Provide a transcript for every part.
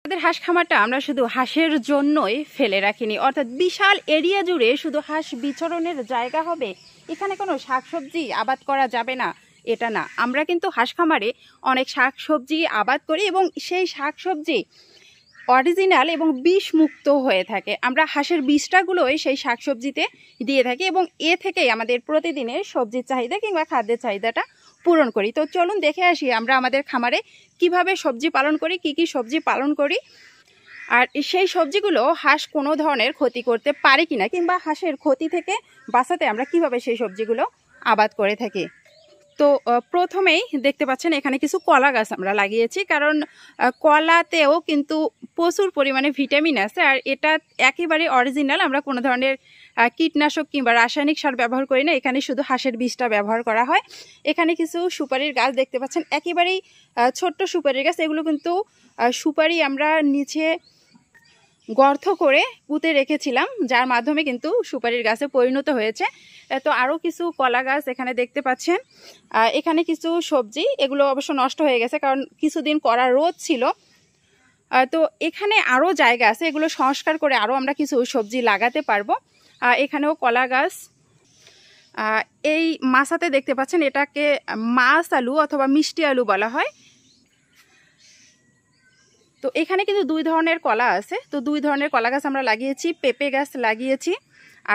আমাদের হাঁস খামারটা আমরা শুধু হাঁসের জন্যই ফেলে রাখিনি, অর্থাৎ বিশাল এরিয়া জুড়ে শুধু হাঁস বিচরণের জায়গা হবে, এখানে কোনো শাকসবজি আবাদ করা যাবে না এটা না। আমরা কিন্তু হাঁস খামারে অনেক শাকসবজি আবাদ করি এবং সেই শাকসবজি অরিজিনাল এবং বিষমুক্ত হয়ে থাকে। আমরা হাঁসের বীজটাগুলোই সেই শাকসবজিতে দিয়ে থাকি এবং এ থেকেই আমাদের প্রতিদিনের সবজির চাহিদা কিংবা খাদ্যের চাহিদাটা পূরণ করি। তো চলুন দেখে আসি আমরা আমাদের খামারে কিভাবে সবজি পালন করি, কি কি সবজি পালন করি, আর সেই সবজিগুলো হাঁস কোনো ধরনের ক্ষতি করতে পারে কিনা কিংবা হাঁসের ক্ষতি থেকে বাঁচাতে আমরা কিভাবে সেই সবজিগুলো আবাদ করে থাকি। তো প্রথমেই দেখতে পাচ্ছেন এখানে কিছু কলা গাছ আমরা লাগিয়েছি, কারণ কলাতেও কিন্তু প্রচুর পরিমাণে ভিটামিন আছে আর এটা একেবারে অরিজিনাল। আমরা কোনো ধরনের কীটনাশক কিংবা রাসায়নিক সার ব্যবহার করি না, এখানে শুধু হাঁসের বীজটা ব্যবহার করা হয়। এখানে কিছু সুপারির গাছ দেখতে পাচ্ছেন, একেবারেই ছোট্ট সুপারির গাছ। এগুলো কিন্তু সুপারি আমরা নিচে গর্ত করে পুঁতে রেখেছিলাম, যার মাধ্যমে কিন্তু সুপারির গাছে পরিণত হয়েছে। তো আরও কিছু কলা গাছ এখানে দেখতে পাচ্ছেন। এখানে কিছু সবজি, এগুলো অবশ্য নষ্ট হয়ে গেছে কারণ কিছুদিন কড়া রোদ ছিল। তো এখানে আরও জায়গা আছে, এগুলো সংস্কার করে আরও আমরা কিছু সবজি লাগাতে পারবো। এখানেও কলা গাছ। এই মাছাতে দেখতে পাচ্ছেন, এটাকে মাছ আলু অথবা মিষ্টি আলু বলা হয়। তো এখানে কিন্তু দুই ধরনের কলা আছে, তো দুই ধরনের কলা গাছ আমরা লাগিয়েছি। পেঁপে গাছ লাগিয়েছি,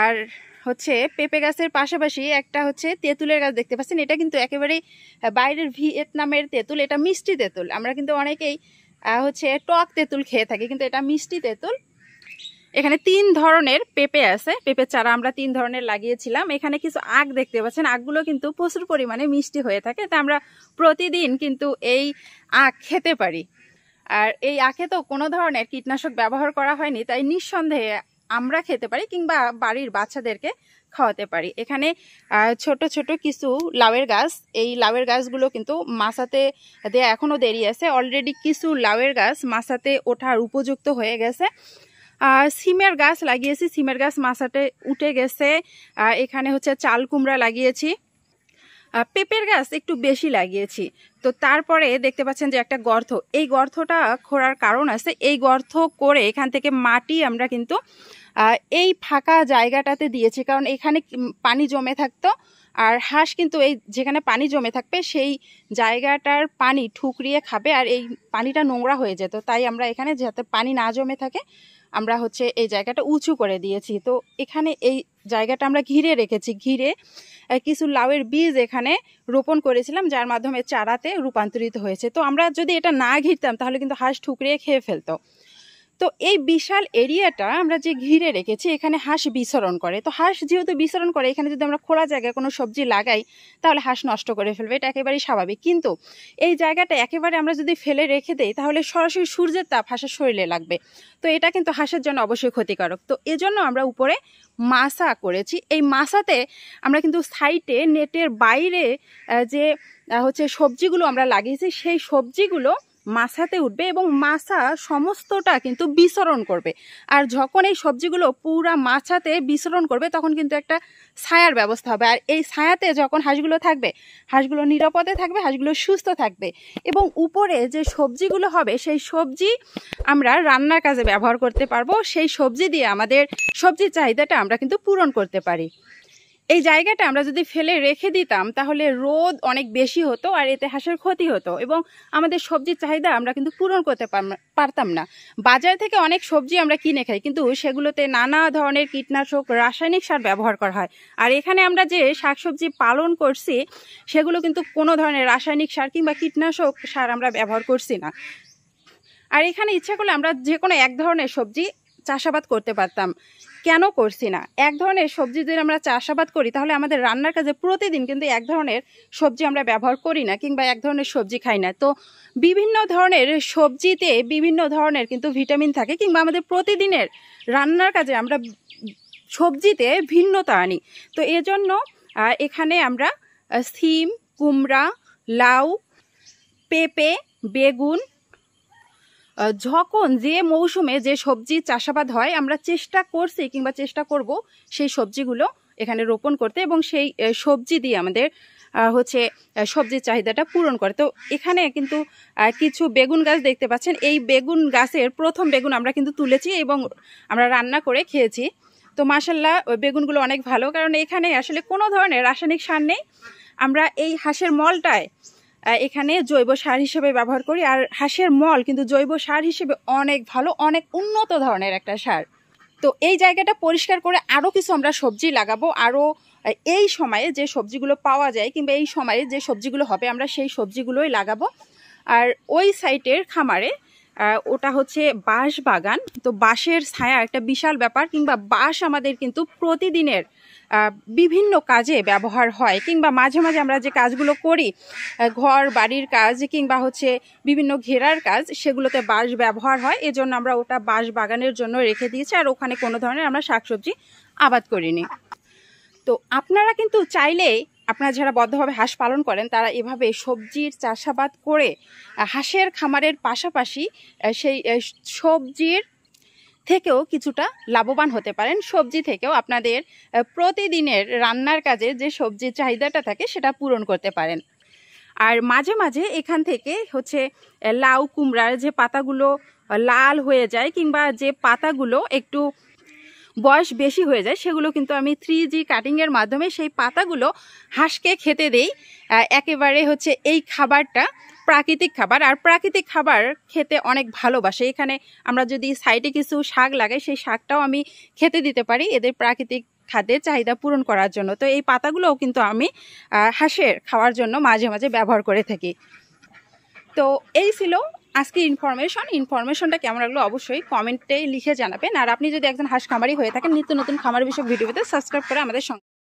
আর হচ্ছে পেঁপে গাছের পাশাপাশি একটা হচ্ছে তেঁতুলের গাছ দেখতে পাচ্ছেন। এটা কিন্তু একেবারেই বাইরের ভিয়েতনামের তেঁতুল, এটা মিষ্টি তেঁতুল। আমরা কিন্তু অনেকেই হচ্ছে টক তেঁতুল খেয়ে থাকি, কিন্তু এটা মিষ্টি তেঁতুল। এখানে 3 ধরনের পেঁপে আছে, পেঁপের চারা আমরা 3 ধরনের লাগিয়েছিলাম। এখানে কিছু আখ দেখতে পাচ্ছেন, আখগুলো কিন্তু প্রচুর পরিমাণে মিষ্টি হয়ে থাকে, তা আমরা প্রতিদিন কিন্তু এই আখ খেতে পারি। আর এই আখে তো কোনো ধরনের কীটনাশক ব্যবহার করা হয়নি, তাই নিঃসন্দেহে আমরা খেতে পারি কিংবা বাড়ির বাচ্চাদেরকে খাওয়াতে পারি। এখানে ছোট ছোট কিছু লাউয়ের গাছ, এই লাউয়ের গাছগুলো কিন্তু মাছাতে দেয়া এখনও দেরি আছে। অলরেডি কিছু লাউয়ের গাছ মাছাতে ওঠার উপযুক্ত হয়ে গেছে। সিমের গাছ লাগিয়েছি, সিমের গাছ মাছাতে উঠে গেছে। এখানে হচ্ছে চাল কুমড়া লাগিয়েছি। পেঁপের গাছ একটু বেশি লাগিয়েছি। তো তারপরে দেখতে পাচ্ছেন যে একটা গর্ত, এই গর্তটা খোঁড়ার কারণ আছে। এই গর্ত করে এখান থেকে মাটি আমরা কিন্তু এই ফাঁকা জায়গাটাতে দিয়েছি, কারণ এখানে পানি জমে থাকতো আর হাঁস কিন্তু এই যেখানে পানি জমে থাকবে সেই জায়গাটার পানি ঠুকরিয়ে খাবে আর এই পানিটা নোংরা হয়ে যেত। তাই আমরা এখানে যাতে পানি না জমে থাকে আমরা হচ্ছে এই জায়গাটা উঁচু করে দিয়েছি। তো এখানে এই জায়গাটা আমরা ঘিরে রেখেছি, ঘিরে কিছু লাউয়ের বীজ এখানে রোপণ করেছিলাম, যার মাধ্যমে চারাতে রূপান্তরিত হয়েছে। তো আমরা যদি এটা না ঘিরতাম তাহলে কিন্তু হাঁস ঠুকরিয়ে খেয়ে ফেলতো। তো এই বিশাল এরিয়াটা আমরা যে ঘিরে রেখেছি, এখানে হাঁস বিচরণ করে। তো হাঁস যেহেতু বিচরণ করে, এখানে যদি আমরা খোলা জায়গায় কোনো সবজি লাগাই তাহলে হাঁস নষ্ট করে ফেলবে, এটা একেবারেই স্বাভাবিক। কিন্তু এই জায়গাটা একেবারে আমরা যদি ফেলে রেখে দেই তাহলে সরাসরি সূর্যের তাপ হাঁসের শরীরে লাগবে, তো এটা কিন্তু হাঁসের জন্য অবশ্যই ক্ষতিকারক। তো এজন্য আমরা উপরে মাচা করেছি। এই মাচাতে আমরা কিন্তু সাইডে নেটের বাইরে যে হচ্ছে সবজিগুলো আমরা লাগিয়েছি, সেই সবজিগুলো মাছাতে উঠবে এবং মাছা সমস্তটা কিন্তু বিচরণ করবে। আর যখন এই সবজিগুলো পুরা মাছাতে বিচরণ করবে তখন কিন্তু একটা ছায়ার ব্যবস্থা হবে, আর এই ছায়াতে যখন হাঁসগুলো থাকবে, হাঁসগুলো নিরাপদে থাকবে, হাঁসগুলো সুস্থ থাকবে এবং উপরে যে সবজিগুলো হবে সেই সবজি আমরা রান্নার কাজে ব্যবহার করতে পারবো। সেই সবজি দিয়ে আমাদের সবজির চাহিদাটা আমরা কিন্তু পূরণ করতে পারি। এই জায়গাটা আমরা যদি ফেলে রেখে দিতাম তাহলে রোদ অনেক বেশি হতো আর এতে হাঁসের ক্ষতি হতো এবং আমাদের সবজির চাহিদা আমরা কিন্তু পূরণ করতে পারতাম না। বাজার থেকে অনেক সবজি আমরা কিনে খাই, কিন্তু সেগুলোতে নানা ধরনের কীটনাশক, রাসায়নিক সার ব্যবহার করা হয়। আর এখানে আমরা যে শাকসবজি পালন করছি সেগুলো কিন্তু কোনো ধরনের রাসায়নিক সার কিংবা কীটনাশক সার আমরা ব্যবহার করছি না। আর এখানে ইচ্ছা করলে আমরা যে কোনো এক ধরনের সবজি চাষাবাদ করতে পারতাম, কেন করছি না? এক ধরনের সবজি যদি আমরা চাষাবাদ করি তাহলে আমাদের রান্নার কাজে প্রতিদিন কিন্তু এক ধরনের সবজি আমরা ব্যবহার করি না কিংবা এক ধরনের সবজি খাই না। তো বিভিন্ন ধরনের সবজিতে বিভিন্ন ধরনের কিন্তু ভিটামিন থাকে কিংবা আমাদের প্রতিদিনের রান্নার কাজে আমরা সবজিতে ভিন্নতা আনি। তো এজন্য এখানে আমরা সিম, কুমড়া, লাউ, পেঁপে, বেগুন, যখন যে মৌসুমে যে সবজি চাষাবাদ হয় আমরা চেষ্টা করছি কিংবা চেষ্টা করব সেই সবজিগুলো এখানে রোপণ করতে এবং সেই সবজি দিয়ে আমাদের হচ্ছে সবজির চাহিদাটা পূরণ করে। তো এখানে কিন্তু কিছু বেগুন গাছ দেখতে পাচ্ছেন। এই বেগুন গাছের প্রথম বেগুন আমরা কিন্তু তুলেছি এবং আমরা রান্না করে খেয়েছি। তো মাশাআল্লাহ ওই বেগুনগুলো অনেক ভালো, কারণ এখানে আসলে কোনো ধরনের রাসায়নিক সার নেই। আমরা এই হাঁসের মলটায় এখানে জৈব সার হিসেবে ব্যবহার করি, আর হাঁসের মল কিন্তু জৈব সার হিসেবে অনেক ভালো, অনেক উন্নত ধরনের একটা সার। তো এই জায়গাটা পরিষ্কার করে আরও কিছু আমরা সবজি লাগাবো, আরও এই সময়ে যে সবজিগুলো পাওয়া যায় কিংবা এই সময়ে যে সবজিগুলো হবে আমরা সেই সবজিগুলোই লাগাবো। আর ওই সাইটের খামারে ওটা হচ্ছে বাঁশ বাগান। তো বাঁশের ছায়া একটা বিশাল ব্যাপার, কিংবা বাঁশ আমাদের কিন্তু প্রতিদিনের বিভিন্ন কাজে ব্যবহার হয়, কিংবা মাঝে মাঝে আমরা যে কাজগুলো করি ঘর বাড়ির কাজ কিংবা হচ্ছে বিভিন্ন ঘেরার কাজ, সেগুলোতে বাঁশ ব্যবহার হয়। এজন্য আমরা ওটা বাঁশ বাগানের জন্য রেখে দিয়েছি, আর ওখানে কোনো ধরনের আমরা শাকসবজি আবাদ করিনি। তো আপনারা কিন্তু চাইলে, আপনারা যারা বদ্ধভাবে হাঁস পালন করেন তারা এভাবে সবজির চাষাবাদ করে হাঁসের খামারের পাশাপাশি সেই সবজির থেকেও কিছুটা লাভবান হতে পারেন। সবজি থেকেও আপনাদের প্রতিদিনের রান্নার কাজে যে সবজির চাহিদাটা থাকে সেটা পূরণ করতে পারেন। আর মাঝে মাঝে এখান থেকে হচ্ছে লাউ কুমড়ার যে পাতাগুলো লাল হয়ে যায় কিংবা যে পাতাগুলো একটু বয়স বেশি হয়ে যায়, সেগুলো কিন্তু আমি 3G কাটিংয়ের মাধ্যমে সেই পাতাগুলো হাঁসকে খেতে দেই। একেবারে হচ্ছে এই খাবারটা প্রাকৃতিক খাবার, আর প্রাকৃতিক খাবার খেতে অনেক ভালোবাসে। এখানে আমরা যদি সাইডে কিছু শাক লাগাই, সেই শাকটাও আমি খেতে দিতে পারি এদের প্রাকৃতিক খাদ্যের চাহিদা পূরণ করার জন্য। তো এই পাতাগুলোও কিন্তু আমি হাঁসের খাওয়ার জন্য মাঝে মাঝে ব্যবহার করে থাকি। তো এই ছিল আজকে ইনফরমেশনটা কেমন লাগলো অবশ্যই কমেন্টে লিখে জানাবেন। আর আপনি যদি একজন হাঁস খামারি হয়ে থাকেন, নিত্য নতুন খামার বিষয়ক ভিডিও পেতে সাবস্ক্রাইব করে আমাদের সঙ্গে